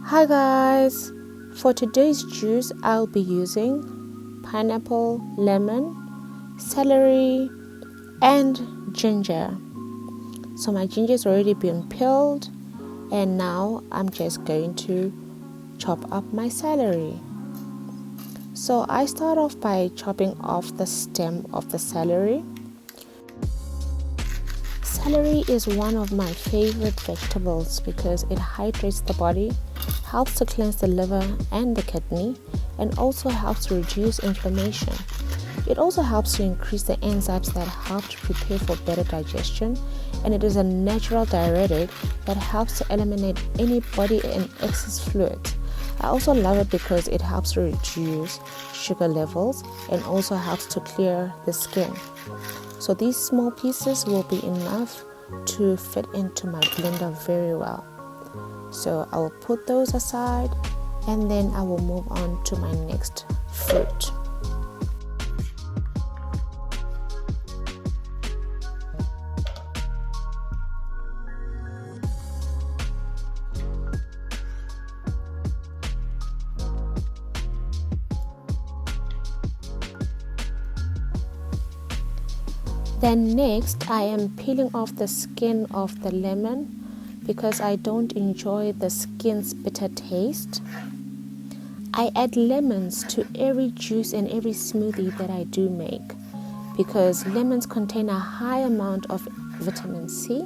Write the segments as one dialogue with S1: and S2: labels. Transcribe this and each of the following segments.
S1: Hi guys, for today's juice I'll be using pineapple, lemon, celery and ginger. So my ginger is already been peeled and now I'm just going to chop up my celery. So I start off by chopping off the stem of the celery. Celery is one of my favorite vegetables because it hydrates the body, helps to cleanse the liver and the kidney, and also helps to reduce inflammation. It also helps to increase the enzymes that help to prepare for better digestion, and it is a natural diuretic that helps to eliminate any body and excess fluid. I also love it because it helps to reduce sugar levels and also helps to clear the skin. So these small pieces will be enough to fit into my blender very well. So I will put those aside and then I will move on to my next fruit. Then next I am peeling off the skin of the lemon because I don't enjoy the skin's bitter taste. I add lemons to every juice and every smoothie that I do make because lemons contain a high amount of vitamin C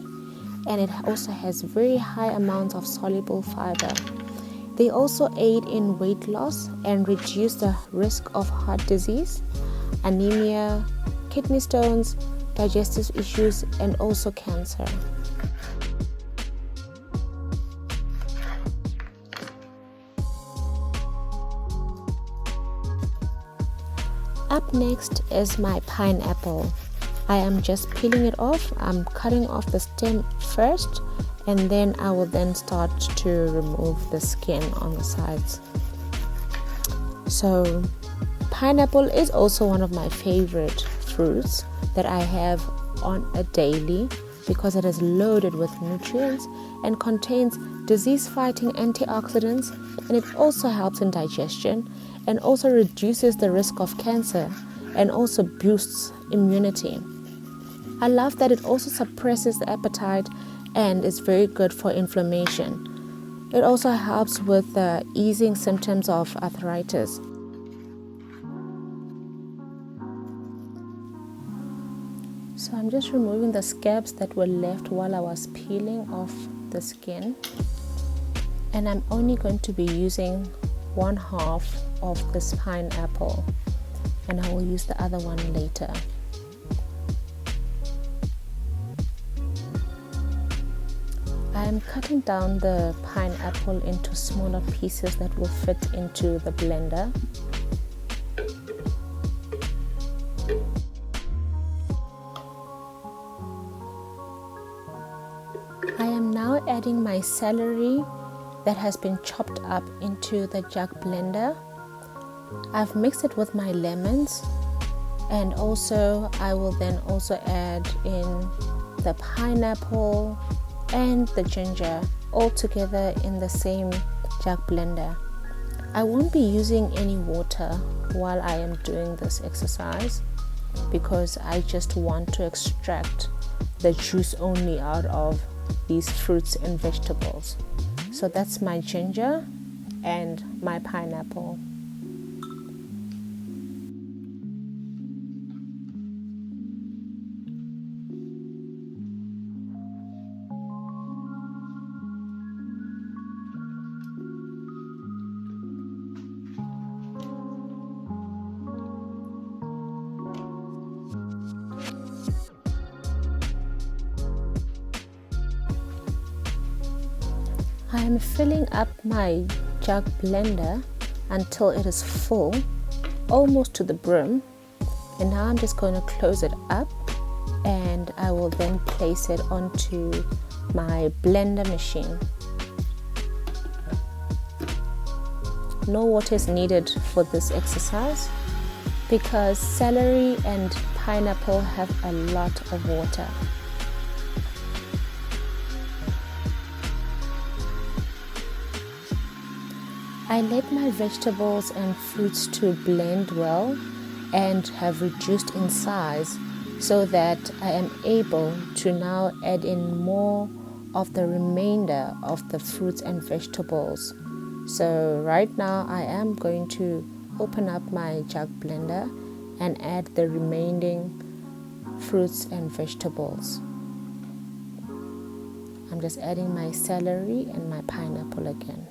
S1: and it also has very high amounts of soluble fiber. They also aid in weight loss and reduce the risk of heart disease, anemia, kidney stones, digestive issues and also cancer. Up next is my pineapple. I am just peeling it off. I'm cutting off the stem first and then I will then start to remove the skin on the sides. So pineapple is also one of my favorite fruits that I have on a daily because it is loaded with nutrients and contains disease-fighting antioxidants, and it also helps in digestion and also reduces the risk of cancer and also boosts immunity. I love that it also suppresses the appetite and is very good for inflammation. It also helps with the easing symptoms of arthritis. So I'm just removing the scabs that were left while I was peeling off the skin, and I'm only going to be using 1/2 of this pineapple and I will use the other one later. I am cutting down the pineapple into smaller pieces that will fit into the blender. I am now adding my celery that has been chopped up into the jug blender. I've mixed it with my lemons, and also I will then also add in the pineapple and the ginger all together in the same jug blender. I won't be using any water while I am doing this exercise because I just want to extract the juice only out of these fruits and vegetables. So that's my ginger and my pineapple. I am filling up my jug blender until it is full, almost to the brim, and now I'm just going to close it up and I will then place it onto my blender machine. No water is needed for this exercise because celery and pineapple have a lot of water. I let my vegetables and fruits to blend well and have reduced in size so that I am able to now add in more of the remainder of the fruits and vegetables. So right now I am going to open up my jug blender and add the remaining fruits and vegetables. I'm just adding my celery and my pineapple again.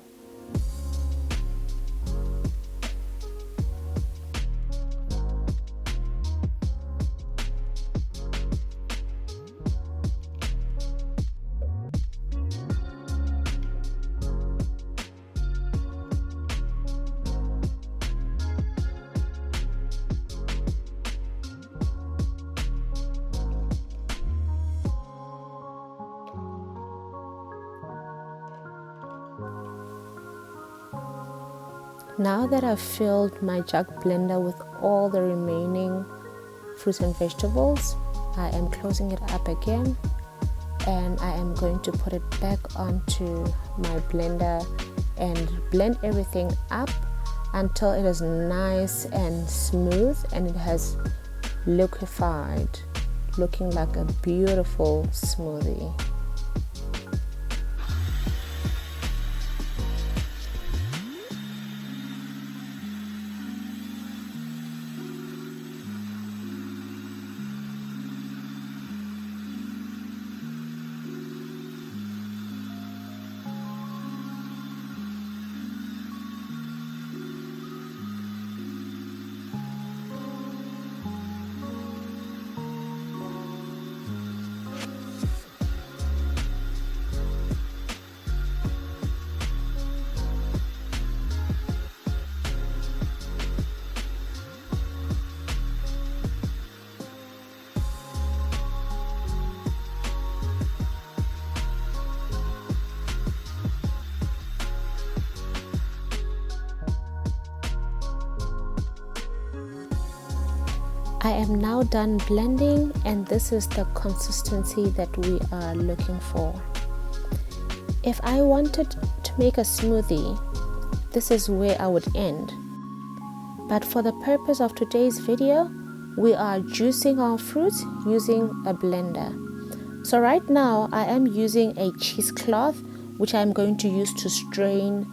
S1: Now that I've filled my jug blender with all the remaining fruits and vegetables, I am closing it up again and I am going to put it back onto my blender and blend everything up until it is nice and smooth and it has liquefied, looking like a beautiful smoothie. I am now done blending and this is the consistency that we are looking for. If I wanted to make a smoothie, this is where I would end. But for the purpose of today's video, we are juicing our fruits using a blender. So right now I am using a cheesecloth which I'm going to use to strain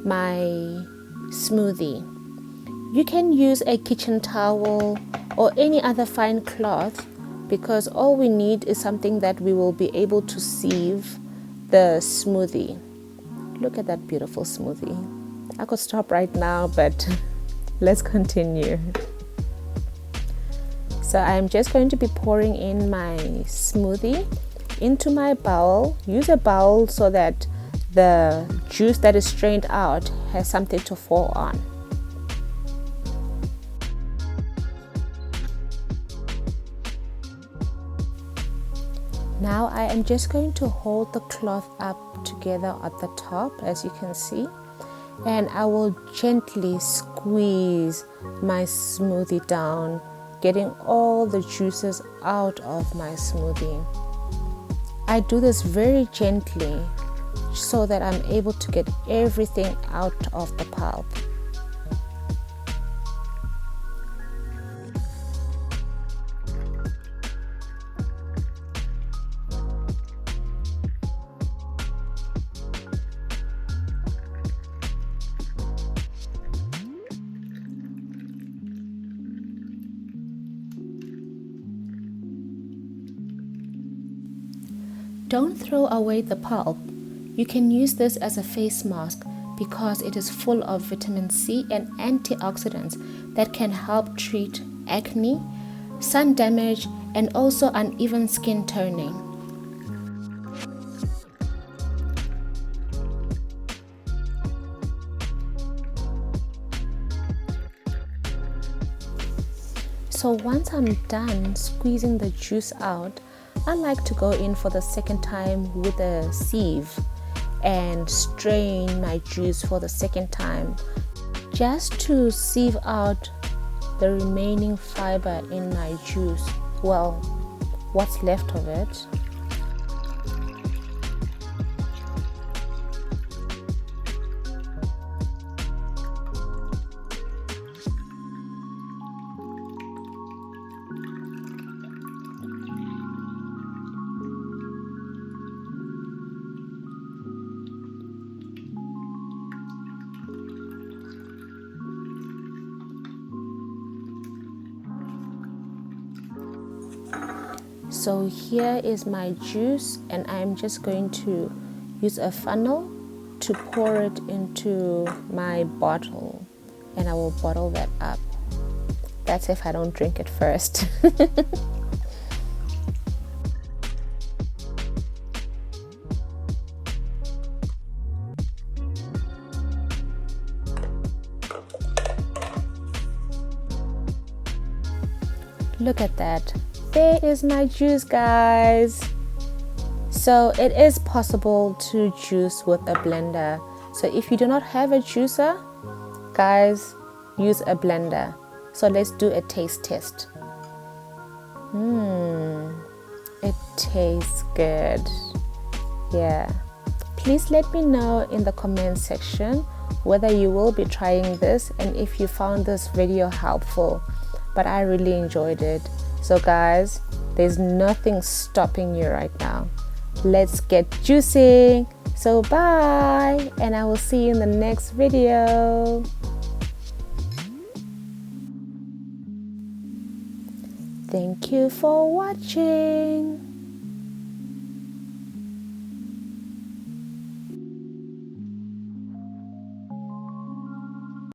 S1: my smoothie. You can use a kitchen towel or any other fine cloth because all we need is something that we will be able to sieve the smoothie. Look at that beautiful smoothie. I could stop right now, but let's continue. So I'm just going to be pouring in my smoothie into my bowl. Use a bowl so that the juice that is strained out has something to fall on. Now I am just going to hold the cloth up together at the top, as you can see, and I will gently squeeze my smoothie down, getting all the juices out of my smoothie. I do this very gently so that I'm able to get everything out of the pulp. Don't throw away the pulp. You can use this as a face mask because it is full of vitamin C and antioxidants that can help treat acne, sun damage, and also uneven skin toning. So once I'm done squeezing the juice out, I like to go in for the second time with a sieve and strain my juice for the second time just to sieve out the remaining fiber in my juice. Well, what's left of it. So here is my juice, and I'm just going to use a funnel to pour it into my bottle, and I will bottle that up. That's if I don't drink it first. Look at that. There is my juice, guys. So it is possible to juice with a blender. So if you do not have a juicer, guys, use a blender. So let's do a taste test. It tastes good. Yeah. Please let me know in the comment section whether you will be trying this and if you found this video helpful. But I really enjoyed it. So guys, there's nothing stopping you right now. Let's get juicing. So bye, and I will see you in the next video. Thank you for watching.